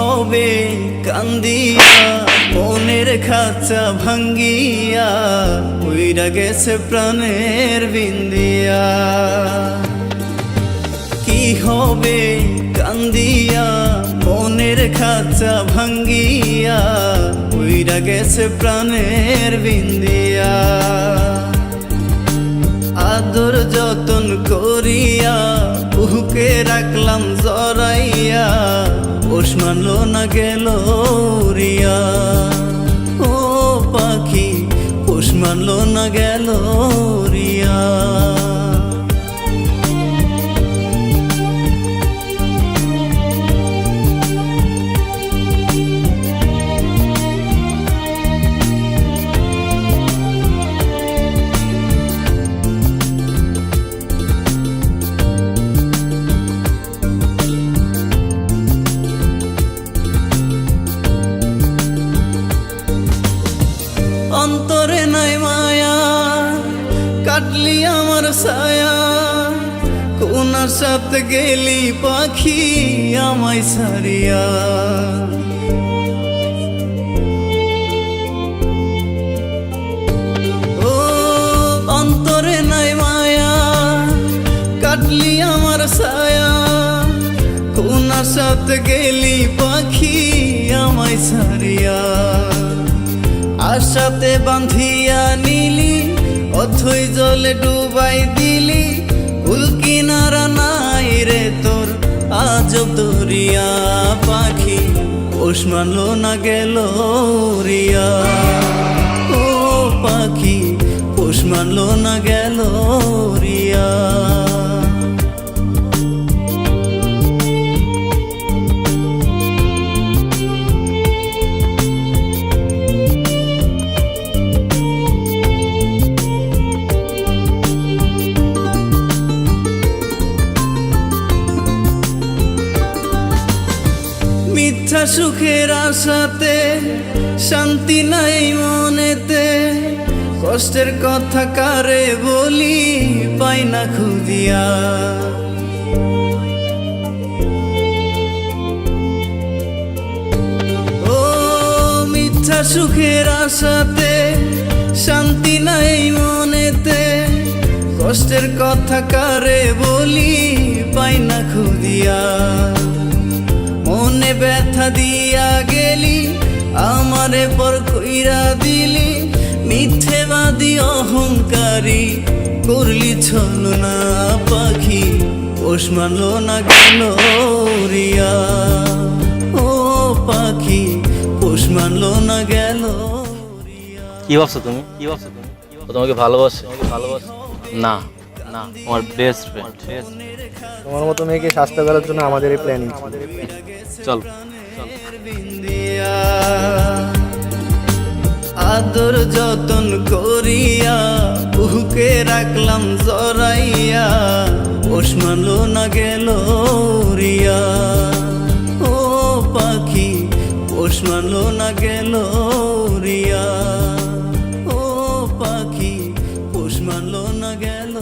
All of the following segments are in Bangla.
হবে কান্দিয়া মনের খাঁচা ভাঙ্গিয়া উইরা গেছে প্রাণের বিন্দিয়া। কি হবে কান্দিয়া মনের খাঁচা ভাঙ্গিয়া উইরা গেছে প্রাণের বিন্দিয়া। আদর যতন করিয়া বুকে রাখলাম জড়াইয়া পোষ মানলো না গেল রিয়া। ও পাখি পোষ মানলো না গেল রিয়া। অন্তরে নাই মায়া কাটলি আমার ছায়া, কোন সাথে গেলি পাখি আমায় ছাড়িয়া। ও অন্তরে নাই মায়া কাটলি আমার ছায়া, কোন সাথে গেলি পাখি আমায় ছাড়িয়া। আশাতে বাঁধিয়া নিলি অথই জলে ডুবাই দিলি, কুল কিনারা নাই রে তোর আজব দরিয়া। পাখি পোষ মানলো না গেল রিয়া। ও পাখি পোষ মানলো না গেল রিয়া। মিথ্যা সুখের আশাতে শান্তি নাই মনেতে, কষ্টের কথা কারে বলি পাই না খুঁজিয়া। ও মিথ্যা সুখের আশাতে শান্তি নাই মনেতে, কষ্টের কথা কারে বলি পাই না খুঁজিয়া। মনে ব্যথা দিয়া গেলি আমারে পর কইরা দিলি, মিথ্যেবাদী অহংকারী করলি ছলনা। পাখি পোষ মানলো না গেল রিয়া। ও পাখি পোষ মানলো না গেল রিয়া। কি ভাবছো তুমি? ও তোমাকে ভালোবাসে? না না, আমার বেস্ট ফ্রেন্ড। তোমার মতো মেয়েকে শাস্তি করার জন্য আমাদের এই প্ল্যানিং। চল। আদর যতন করিয়া বুকে রাখলাম জড়াইয়া পোষ মানলো না গেল রিয়া। ও পাখি পোষ মানলো না গেল রিয়া। ও পাখি পোষ মানলো না গেল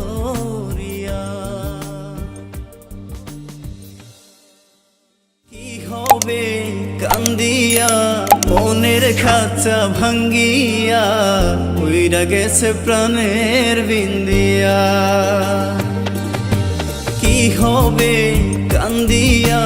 রিয়া। কি হবে কান্দিয়া মনের খাঁচা ভাঙ্গিয়া উইরা গেছে প্রাণের বিন্দিয়া। কি হবে কান্দিয়া